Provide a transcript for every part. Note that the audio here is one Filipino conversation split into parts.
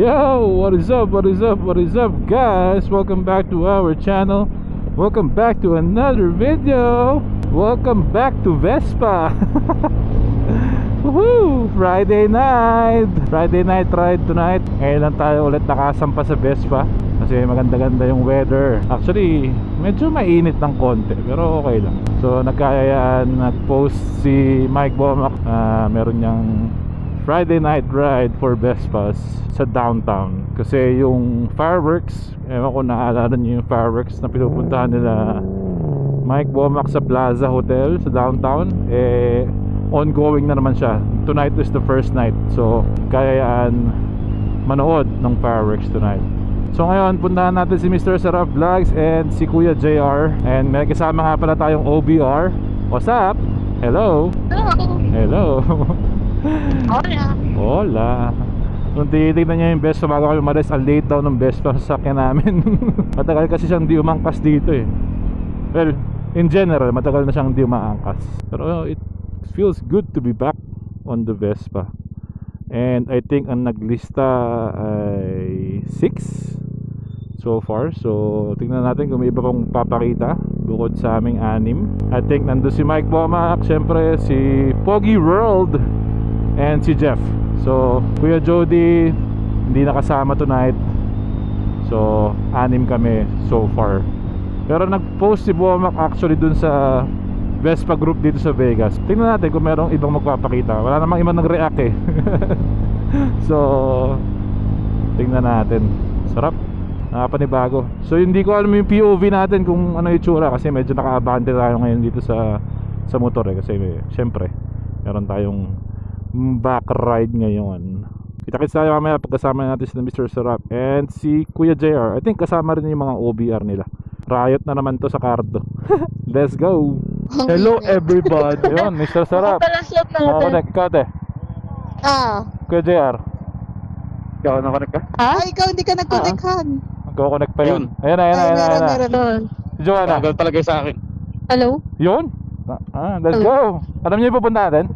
Yo, what is up, what is up, what is up, guys? Welcome back to our channel. Welcome back to another video. Welcome back to Vespa. Woohoo! Friday night ride tonight. Ngayon lang tayo ulit nakasampa sa Vespa kasi maganda-ganda yung weather. Actually, medyo mainit ng konti pero okay lang. So nagkayayaan, nag-post si Mike Bomac, meron niyang Friday night ride for Vespas sa downtown. Kasi yung fireworks, ewan ko naalala niyo yung fireworks na pinupuntahan nila Mike Bomac sa Plaza Hotel sa downtown, ongoing na naman siya. Tonight is the first night, so kayaan manood ng fireworks tonight. So ngayon, puntahan natin si Mr. Sarap Vlogs and si Kuya JR. And may kasama nga pala tayong OBR. What's up? Hello. Hello. Hola. Hola. Kung titignan niya yung Vespa bago kami umalis, ang late daw ng Vespa sa sasakyan namin. Matagal kasi siyang di umangkas dito eh. Well, in general, matagal na siyang di umaangkas. Pero it feels good to be back on the Vespa. And I think ang naglista ay 6 so far. So tingnan natin kung may iba pang papakita bukod sa aming 6. I think nandun si Mike Bomac, syempre si Pogi World and si Jeff. So Kuya Jody hindi nakasama tonight. So 6 kami so far. Pero nag-post si Bomac actually dun sa Vespa group dito sa Vegas. Tingnan natin kung merong ibang magpapakita. Wala namang ibang nag-react eh. So tingnan natin. Sarap, nakapanibago. So hindi ko alam yung POV natin kung ano yung itsura kasi medyo naka-abante tayo ngayon dito sa motor eh. Kasi syempre meron tayong back ride ngayon. Kita-kits tayo mamaya pagkasama natin si Mr. Sarap and si Kuya JR. I think kasama rin yung mga OBR nila. Riot na naman to sa Cardo. Let's go. Hello everybody. Yun, Mr. Sarap. Connect ka te. Kuya JR. Ikaw na-connect ka? Ikaw hindi ka nag-connect-han. Magko-connect pa yun. Ayan na. Si Joanna. Tagal talaga sa akin. Hello? Yun. Let's go. Alam niyo yung pupunta natin?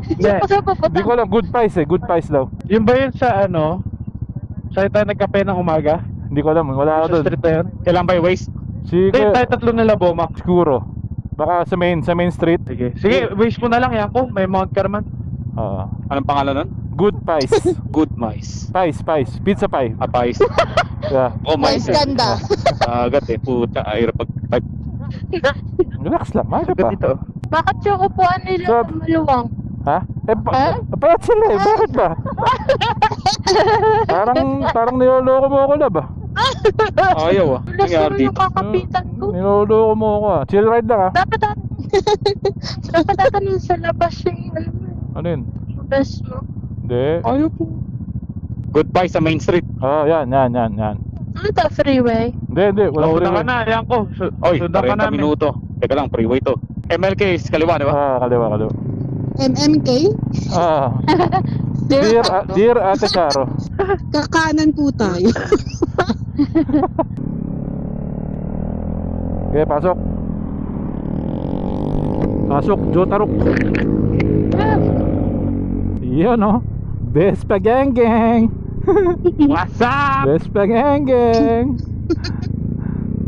Hindi ko alam. Good price eh. Good price daw. Yung ba yun sa ano? Saan tayo nagkape ng umaga? Hindi ko alam. Wala ako Sa doon. street na yun? Kailan ba yung waste? Si Hindi, tayo tatlo nila Bomac. siguro. Baka sa main street. Sige, waste mo na lang yan ko. May mount ka naman. Anong pangalan nun? Good price. Good mice. Pies. Pizza pie. Apais. Yeah. Oh, Mais ganda. Agad eh. Puta, ayra pag type. Relax lang. Maga pa. Dito. Bakit yung upuan nila maluwang? Ha? Payat sila eh. Bakit ba? Parang niloloko mo ako na ba? Ayaw ah. Nangyari Yung dito. kakapitan ko. Niloloko mo ako ah. Chill ride lang ah. Dapat natin sa labas yung Ano yun? best mo. Hindi. Ayaw po. Goodbye sa Main Street. Yan. Ano ito, freeway? Hindi. Wala Nauna ka na, yan ko. Oy, Sundan ka 30 namin. minuto. Teka lang, freeway to. MLK is kaliwa, di ba? Kaliwa. MMK? Dear Ate Charo. Kakanan po tayo. Okay, pasok. Jotarok. Yun oh. Vespa gang. What's up? Vespa gang.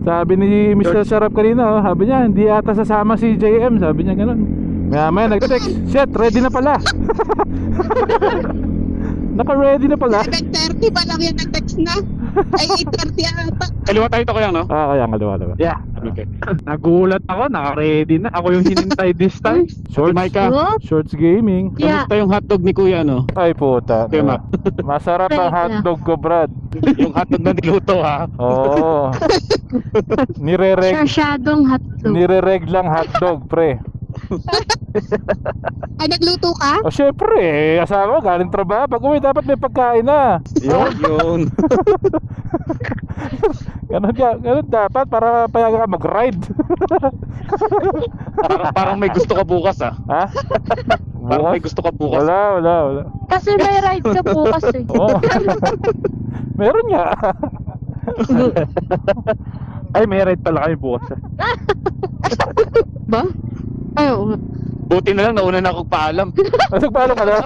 Sabi ni Mr. Sarap kanina, sabi niya hindi ata sasama si JM, sabi niya ganun. Maya nag-text, shit, ready na pala. Naka-ready na pala. 7:30 pa lang yan nag-text na. Ay 8:30 ata. Kaliwa tayo to kaya, no? Kaya kaliwa. Yeah. Okay. Nagulat ako, naka-ready na. Ako yung hinintay this time. Shorts gaming. Yeah. Kamusta yung hotdog ni Kuya, no? Ay puta. Tema. Masarap ang hotdog ko, Brad. Yung hotdog na niluto, ha? Oo. Sarsyadong hotdog. Nire-reg lang hotdog, pre. Ay nagluto ka? O syempre, asawa galing trabaho. Pag uwi dapat may pagkain na. Yun. Ganun dapat para payagan ka mag-ride. Parang may gusto ka bukas, ha? Ha? Parang may gusto ka bukas. Wala. Kasi may ride ka bukas eh. Oo. Meron nga. Ay, may ride pala kayo bukas. Ba? Ay, oo. Buti na lang, nauna na akong paalam. Nagpalo ka na?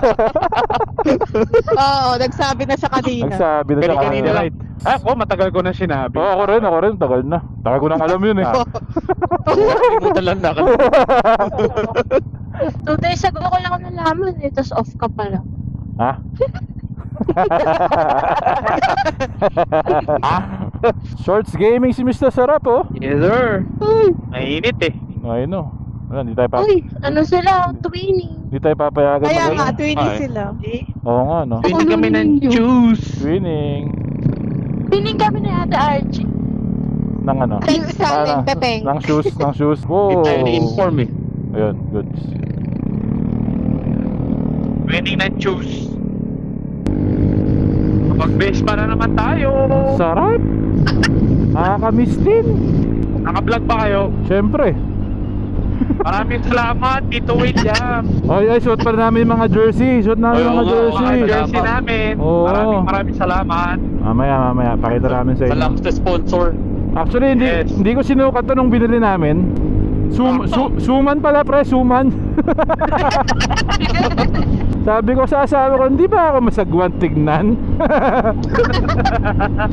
Oo, nagsabi na siya kanina. Nagsabi na siya Kanina lang. Ako, matagal ko na sinabi. Oo, ako rin, tagal na. Tagal ko nang alam yun eh. Nakalimutan lang na. 2 days ago ko lang nalaman eh, tas off ka pala. Ha? Shorts gaming si Mr. Sarap oh. Yes, sir. Mainit eh. Ay no. Wala, hindi tayo Uy, ano sila? Twinning. hindi tayo papayagan Kaya mag- nga, twinning Ay. sila. Oo nga no. Pwede kami ng ninyo. juice. Winning. Twinning kami ni Ate Archie. Nang ano? Thanks sa ating pepeng. Nang shoes, nang shoes. Hindi Wow. tayo ni-inform eh. Ayun, goods. Pwede ng juice. Kapag-base pa na naman tayo. Sarap. Nakakamiss din. Naka-vlog ba kayo? Siyempre. Maraming salamat, Tito William. Ay, suot pa namin yung mga jersey. Suot namin Ay, yung oo mga nga, jersey. Mga Ay, jersey dapat. namin. Oo. Maraming salamat. Mamaya, pakita namin sa inyo. Salamat sa sponsor. Actually, Yes. hindi ko sinukat to nung binili namin. Suman pala pre, suman. Sabi ko sa asawa ko, hindi ba ako masagwan tignan?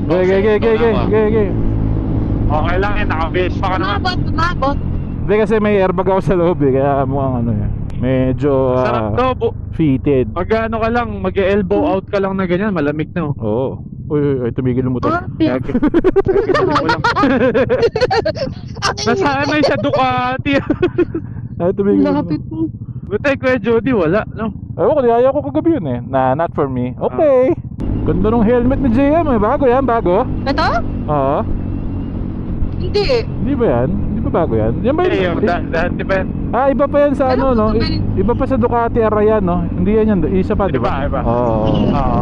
Gege. Okay lang eh, naka-base pa ka naman. Umabot. Hindi kasi may airbag ako sa loob eh, kaya mukhang ano eh. Medyo Sarap to. fitted. Mag-ano ka lang, mag-elbow out ka lang na ganyan, malamig na. Oo. Uy, tumigil yung motor. Gagi. Mo lang. Nasanay sa Ducati. Ay, tumigil yung Lapit motor. mo. Buti Kuya Jody, wala, no? Ewan ko, ayaw ko kagabi yun eh. Not for me. Okay. Ganda ng helmet ni JM eh. Bago yan, bago. Ito? Oo. Hindi. Hindi ba yan? Hindi ba bago yan? Yan ba Eh, yun? dati pa yan. Iba pa yan sa ano, no? Iba pa sa Ducati Arayan, no? Hindi yan yan. Isa pa, di ba? Iba. Oo. Oo.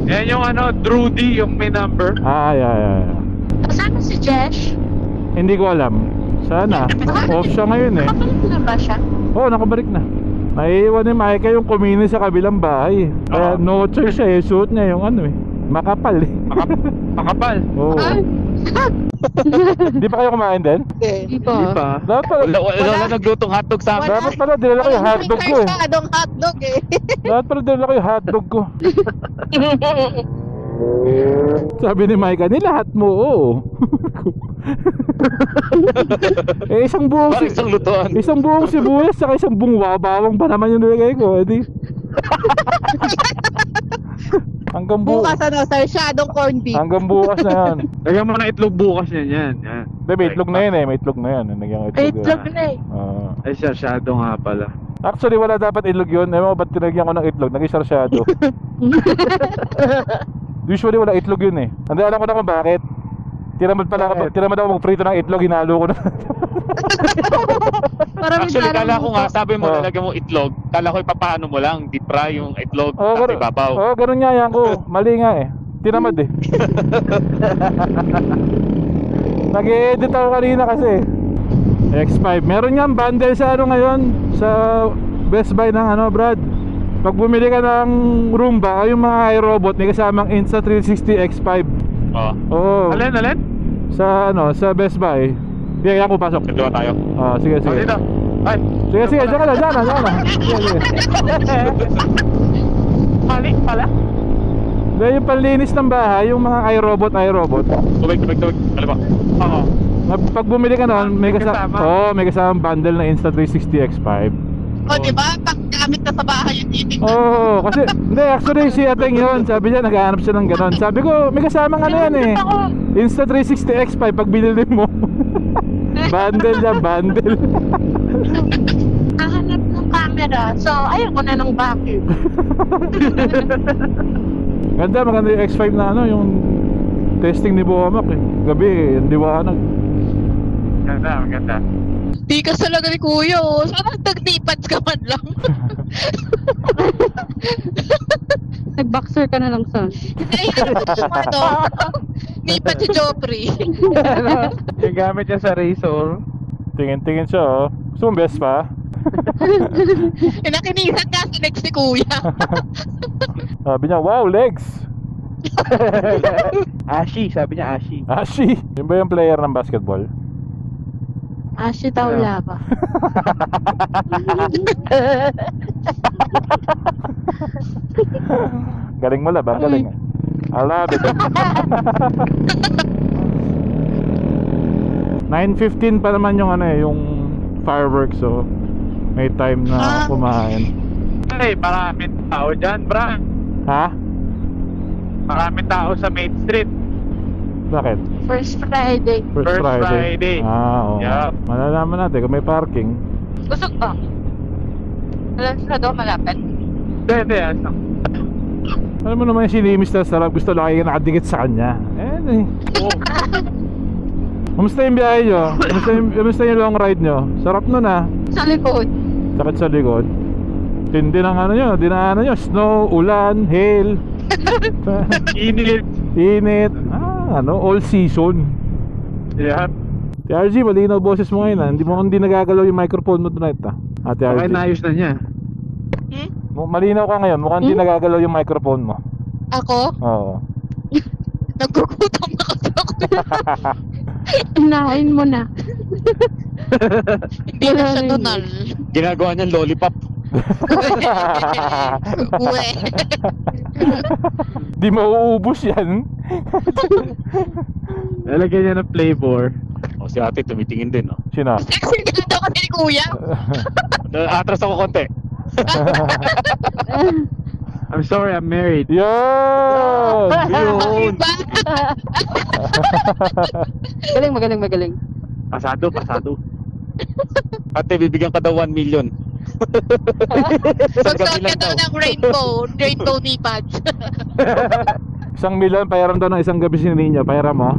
Yan yung ano, Drudy, yung may number. Ay. Kasama si Jesh? Hindi ko alam. Sana. Off siya ngayon eh. Nakabalik na ba siya? Oo, nakabalik na. Naiiwan ni Micah yung kumini sa kabilang bahay. Kaya Oo. no choice siya eh. Suot niya yung ano eh. Makapal eh. Makapal. Oo. Ay, Di ba kayo kumain din? di Di ba? ba? Dapat pala, Wala naglutong hotdog sa akin. dapat pala dinala ko yung hotdog ko eh. Adong hotdog eh. Dapat pala dinala ko yung hotdog ko. Sabi ni Micah, nilahat mo, oo. Eh isang buong Parang isang lutuan. isang buong sibuyas saka isang buong bawang pa naman yung nilagay ko. Edi hanggang Bukas ano, sir, shadong corned beef. hanggang bukas na yan. Lagyan mo na itlog bukas yan. Yan. Hindi, may itlog na yun eh. May itlog na yan. Nagyan ko Ay, itlog. itlog na eh. Ay, sarsyado nga pala. Actually, wala dapat itlog yun. Ewan ko ba't tinagyan ko ng itlog? Naging sarsyado. Usually wala itlog yun eh. Hindi, alam ko na kung bakit. Tiramad ako magprito ng itlog. Hinalo ko na. Actually, kala ko nga, sabi mo, Oo. nalagyan mo itlog. Kala ko ipapaano mo lang, deep fry yung itlog, Oo, tapos ibabaw. Oo, ganun nga yan ko. Mali nga eh. Tinamad eh. Nag-e-edit ako kanina kasi. X5. Meron nga bundle sa ano ngayon, sa Best Buy ng ano, Brad. Pag bumili ka ng Roomba, yung mga iRobot, may kasamang Insta360 X5. Oo. Oo. Alin? Sa ano, sa Best Buy. Sige, kaya ko pasok. Dalawa tayo. Sige. Oh, dito. Ay, Sige, diyan ka na. Sige. mali pala. Dahil yung panlinis ng bahay, yung mga iRobot. Tubig. Kaliwa. Oo. Pag bumili ka noon, may May kasama. kasama. Oo, may kasamang bundle na Insta360 X5. O, di ba? Paggamit ka sa bahay yung titing. Oo, kasi hindi, actually si Ateng yun. Sabi niya, naghahanap siya ng ganon. Sabi ko, may kasamang ano yan eh. Ako. Insta360 X5 pag binili mo. Bundle yan, bundle. Nahanap ng camera. So, ayaw ko na ng vacuum. Maganda yung X5 na ano, yung testing ni Buwamak eh. Gabi eh, yung liwanag. Ganda. Di ka talaga ni kuya, oh. Sana nagtipads ka man lang. Nag-boxer ka na lang son. Ay, ano? Nipad si Joffrey. Yung gamit niya sa razor. Tingin siya oh. Gusto mong best pa? Nakinisan ka sa next ni kuya. Sabi niya, wow, legs! Ashi, sabi niya Ashi. Ashi! Yun ba yung player ng basketball? Ashi daw Yeah. lava. Galing mo laban, galing. I love it. 9:15 pa naman yung ano eh, yung fireworks, so may time na kumain. Ay, maraming tao dyan, bra. Ha? Maraming tao sa Main Street. Bakit? First Friday. First Friday. Oo. Yeah. Malalaman natin kung may parking. Busog ba? Alam sa daw malapit. Hindi. Alam mo naman yung sinimis na sarap, gusto lagi nakadikit sa kanya. Eh. Kamusta yung biyahe nyo? Kamusta yung long ride nyo? Sarap nun ah. Sa likod. Sakit sa likod. Tindi ng ano nyo, dinaanan nyo. Snow, ulan, hail. Init. Init. All season. Yeah. TRG, malinaw boses mo ngayon ah. Hindi nagagalaw yung microphone mo tonight ah. Ate Okay, RG. naayos na niya. Malinaw ka ngayon, mukhang hindi nagagalaw yung microphone mo. Ako? Oo. Nagkukutom na kasi ako. Unahin mo na. Hindi na siya tunal. Ginagawa niyang lollipop. Uwe. Di mauubos yan. Lalagyan niya ng flavor. O si ate tumitingin din, no? Sino? Sexy ganito kasi ni kuya. Atras ako konti. I'm sorry, I'm married. Yun! Yun. Diba? Magaling. Pasado. Ate, bibigyan ka daw 1 million. Magsuot ka daw ng rainbow knee pads. 1 million, payaram daw ng isang gabi si Ninyo. Payaram mo?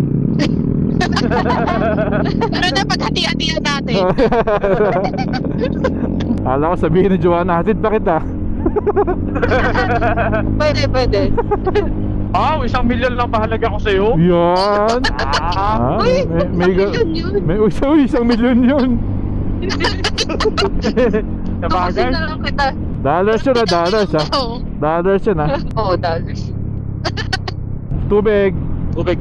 Pero na paghati-hatian natin. Alam ko sabihin ni Joanna, hatid ba kita? Pwede. Oh, 1 million lang mahalaga ko sa'yo. Yan! Uy, may yun. may 1 million yun. Sa Tukusin bagay. na lang kita. Dollars yun ah, dollars ah. Oo. Dollars yun ah. Oo, dollars. Tubig. Tubig.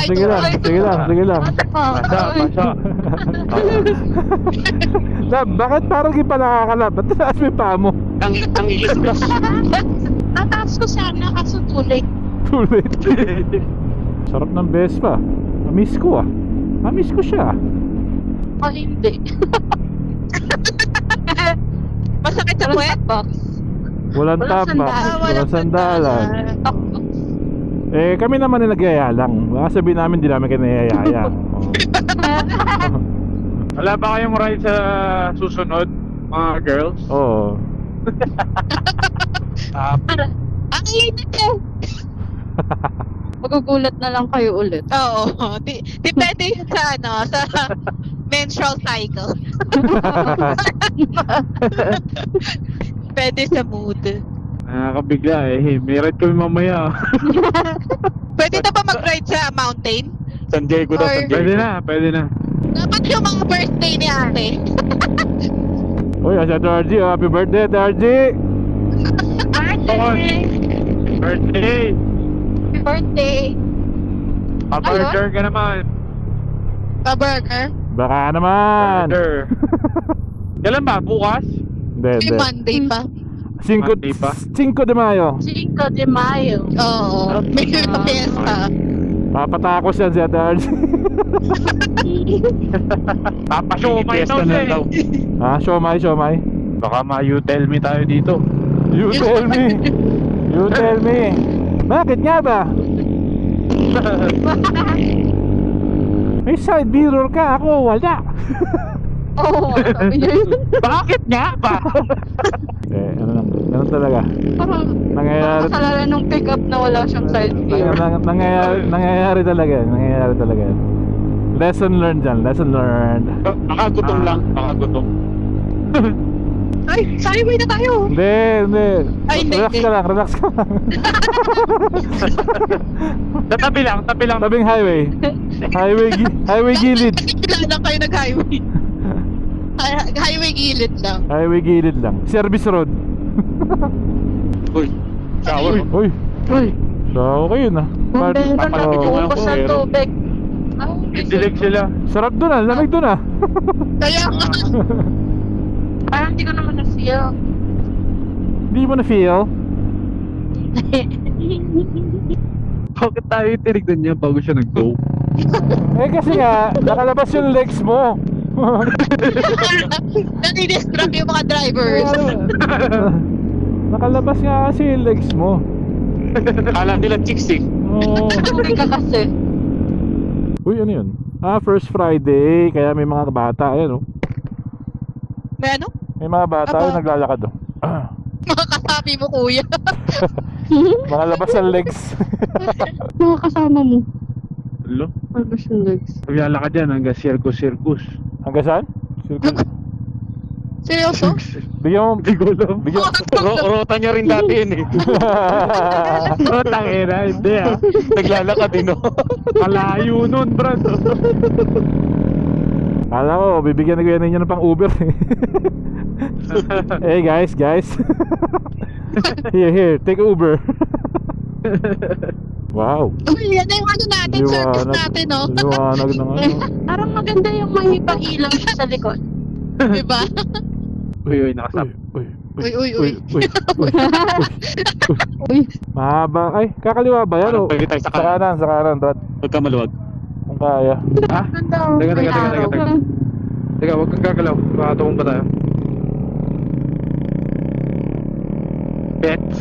Sige lang. Pasya. Lab, bakit parang di pa nakakalap? Ba't taas mo yung paa mo? Ang iisgas. Tataas ko sana kaso too late. Too late. Sarap ng Vespa. Miss ko ah. Miss ko siya. O hindi. Masakit sa puwet? Box. Walang tapa. Walang sandalan. Talkbox. Eh, kami naman yung nagyaya lang. Baka sabihin namin, di namin kayo nayayaya. Wala ba kayong ride sa susunod, mga girls? Oo. Ang init eh. Magugulat na lang kayo ulit. Oo. Depende yun sa sa menstrual cycle. Depende sa mood. Nakakabigla eh. May ride kami mamaya. Pwede na ba mag-ride sa mountain? San Diego daw, San Diego. Pwede na. Dapat yung mga birthday ni ate. Uy, asa RG, happy birthday, RG! Birthday! Happy birthday! Pa-burger ka naman. Pa-burger? Baka naman! Burger. Kailan ba? Bukas? Hindi. Monday pa. 5 Monday pa? 5 de Mayo. 5 de Mayo. Oo. May fiesta. Papatakos yan si Ate RG. Papasumay Fiesta na daw. Ha? Siomay. Baka ma-you tell me tayo dito. You tell me. Bakit nga ba? May side mirror ka, ako wala. Oo, sabi niya yun. Bakit nga ba? Ganun talaga. Parang Nangyayari. kasalanan nung pick up na wala siyang side mirror. Nangyayari talaga yan. Lesson learned dyan, lesson learned. Baka gutom lang. Baka gutom. Ay, sa highway na tayo. Hindi. Ay, hindi, Relax hindi. ka lang. Tabi lang. Tabing highway. Highway gilid. Kailan lang kayo nag-highway? Highway gilid lang. Highway gilid lang. Service road. Uy, shower. Uy. So, okay yun ah. Bombe, Papalapit ko nga ubos ako, ng meron. tubig. Ay, Dilig sila. Sarap dun ah, lamig dun ah. Kaya nga. Parang hindi ko naman na-feel. Hindi mo na feel? Bakit tayo tinignan niya bago siya nag-go? Eh kasi nga, nakalabas yung legs mo. Nanidistract yung mga drivers. Nakalabas nga kasi yung legs mo. Kala nila chicks eh. Oo. Hindi ka kasi. Uy, ano yun? Ah, first Friday, kaya may mga bata, ayan oh. May ano? May mga bata Aba. yung naglalakad oh. Mga kasabi mo, kuya. Mga labas ng legs. Mga kasama mo. Hello? Albus yung legs. Paglalakad yan hanggang circus. Hanggang saan? Circle. Seryoso? Bigyan mo, Hindi ko alam. bigyan Rota niya rin dati yun eh. Oh, tangina, hindi ah. Naglalakad din oh. Kalayo nun, brad. Kala ko, bibigyan na kuya ninyo ng pang Uber eh. Hey guys Here, take Uber. Wow. Uy, yan na yung ano natin, service natin, no? Liwanag ng ano. Parang maganda yung may pang-ilaw siya sa likod. Diba? Uy, nakasap. Uy. Uy. Uy. Mahaba. Ay, kakaliwa ba yan? Parang Oh? pwede tayo sa Sa kanan, Brad. Huwag ka maluwag. Kung kaya. Ha? Ganda. Teka, May teka, teka, araw. teka. Teka, huwag kang gagalaw. Makatungkong pa tayo. Bets.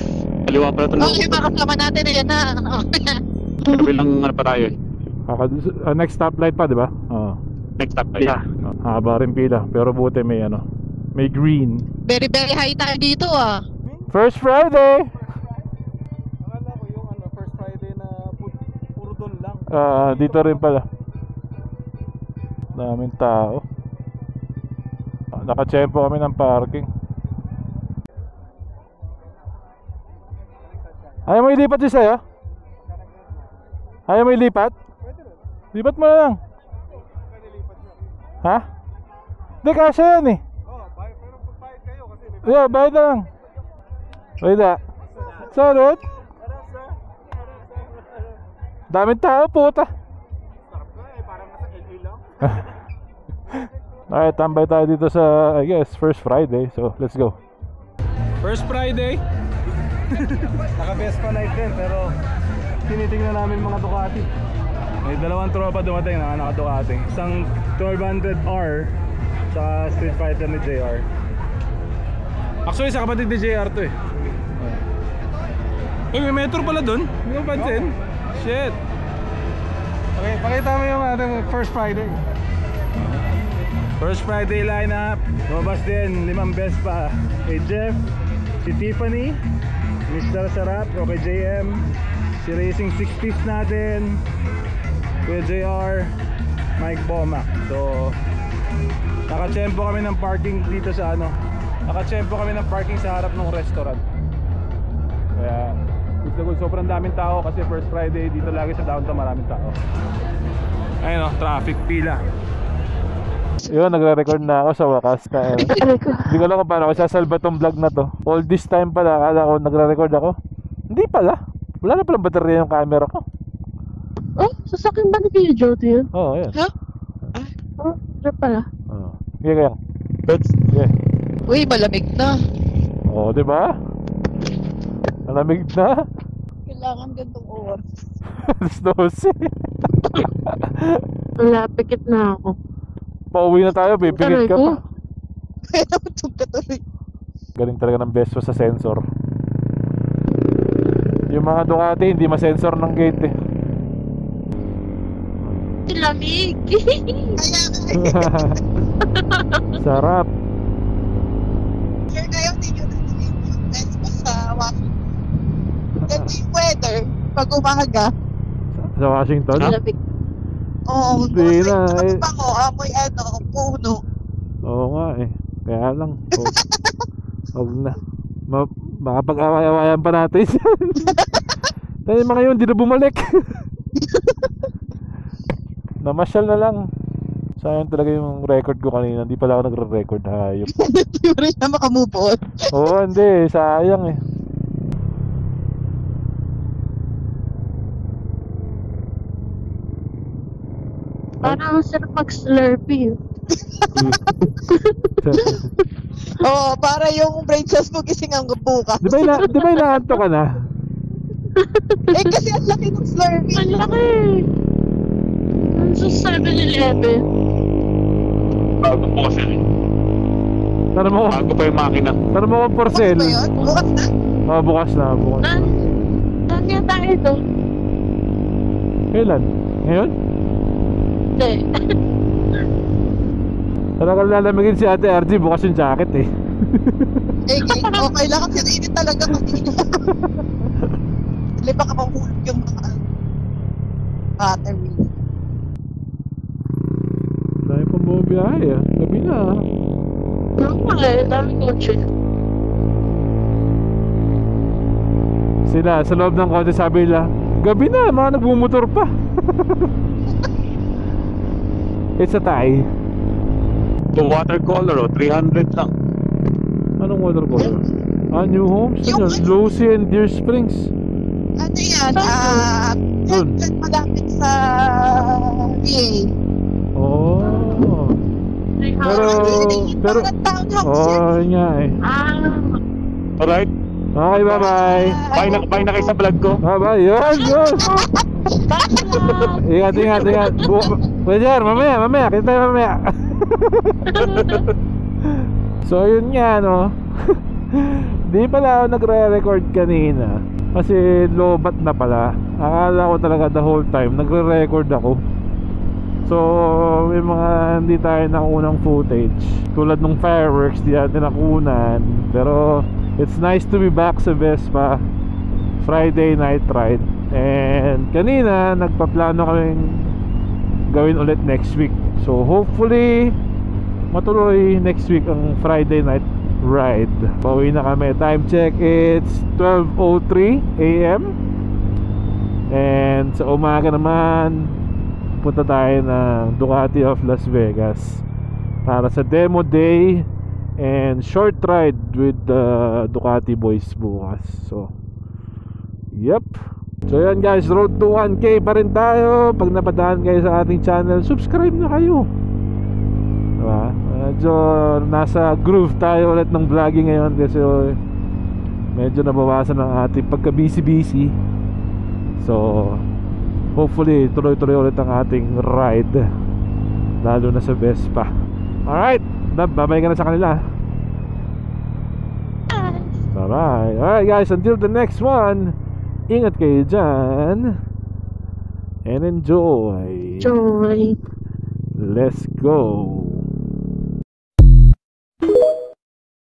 Kaliwa pala ito. Okay, mga kasama natin, ayan na. Kabilang ano pa tayo eh. Next stoplight pa, di ba? Oo. Next stop tayo. Yeah. Haba rin pila. Pero buti may ano. May green. Very, very high tayo dito, ah. First Friday! Akala ko yung first Friday na puro doon lang. Dito rin pala. Daming tao. Nakachempo kami ng parking. Ayaw mo ilipat yung sa'yo? Ayaw mo ilipat? Lipat mo na lang. Ha? Hindi, kasya yan eh. Pero pagpahit kayo kasi may Yeah, bayad na lang. Bayad na. Salud. Daming tao, puta. sarap ka parang nasa LA lang. Okay, tambay tayo dito sa, I guess, first Friday. So, let's go. First Friday. Naka Vespa night din pero tinitingnan namin mga Ducati. May dalawang tropa dumating na naka Ducati. Isang 1200R sa Street Fighter ni JR. Actually sa kapatid ni JR to eh. Uy, may metro pala dun. Hindi mo pansin? Shit. Okay, pakita mo yung ating first Friday. First Friday lineup. Lumabas din 5 Vespa. Kay Jeff, si Tiffany, Mr. Sarap, o kay JM, si Racing 60s natin, Kuya JR, Mike Bomac. So, nakachempo kami ng parking dito sa ano. Nakachempo kami ng parking sa harap ng restaurant. Kaya, sobrang daming tao kasi first Friday dito lagi sa downtown maraming tao. Ayun o, traffic pila. Yun, nagre-record na ako sa wakas. Hindi ko alam kung paano ako sasalba tong vlog na to. All this time pala, akala ko nagre-record ako. Hindi pala. Wala na palang baterya yung camera ko. Oh, sasakyan ba ni Kuya Joe to yun? Oo, yan. Oh, siya pala. Oo. Sige kaya. Bets. Sige. Uy, malamig na. Oo, di ba? Malamig na. Kailangan gandong oras. Alas 12. Wala, pikit na ako. Pauwi na tayo, pipigit ka pa. Kaya matug ka tuloy. Galing talaga ng beso sa sensor. Yung mga Ducati hindi ma-sensor ng gate eh. Lamig. Sarap. Sir, ngayon din yung Vespa sa Washington. Ganda yung weather pag umaga. Sa Washington? Lamig. Oo, Hindi na, eh. Ako, amoy puno. Oo nga eh. Kaya lang. Huwag na. Baka pag-away-awayan pa natin. Tayo mga yun, di na bumalik. Namasyal na lang. Sayang talaga yung record ko kanina. Hindi pala ako nagre-record. Hayop. Hindi mo rin na makamove on. Oo, hindi. Sayang eh. Parang sarap mag-slurpee. Oo, para yung brain cells mo gising ang bukas. Di ba inaanto ka na? Eh kasi ang laki ng Slurpee. Ang laki. Ang sa 7-Eleven. Bago po kasi. Tara mo, Bago pa yung makina. tara mo kung Bukas porcel. ba yun? Bukas na? Oh, bukas na, bukas. Saan nga tayo to? Kailan? Ngayon? Hindi. Talagang lalamigin si Ate RG, bukas yung jacket eh. Okay lang kasi init talaga kanina. Hindi baka mahulog yung mga battery. Dahil pang bumiyahe ah. Gabi na ah. Dami kotse. Sila, sa loob ng kotse sabi nila, gabi na, mga nagmumotor pa. It's a tie. Yung watercolor, 300 lang. Anong watercolor? New Homes? Yung- Ano yun? Lucy and Deer Springs. Ano yan? Yun. Dyan malapit sa PA. Oh. Pero, Parang townhouse yan. oh, yun nga eh. Alright? Okay, bye-bye. Bye na kayo sa vlog ko. Bye-bye, yun. Ingat. Pwede yan, mamaya. Kita tayo mamaya. So, yun nga, no. Di pala ako nagre-record kanina. Kasi lobat na pala. Akala ko talaga the whole time nagre-record ako. So, may mga hindi tayo nakunang footage. Tulad ng fireworks, di natin nakunan. Pero, it's nice to be back sa Vespa. Friday night ride. And kanina, nagpaplano kaming gawin ulit next week. So, hopefully, matuloy next week ang Friday night ride. Pauwi na kami. Time check, it's 12:03 AM. And sa umaga naman, punta tayo ng Ducati of Las Vegas para sa demo day and short ride with the Ducati boys bukas. So, yep. So yan guys, road to 1K pa rin tayo. Pag napadaan kayo sa ating channel, subscribe na kayo. Diba? Medyo nasa groove tayo ulit ng vlogging ngayon kasi medyo nabawasan ang ating pagka busy. So hopefully tuloy-tuloy ulit ang ating ride, lalo na sa Vespa. Alright, babay ka na sa kanila. Alright guys, until the next one, ingat kayo dyan and enjoy. Joy. Let's go.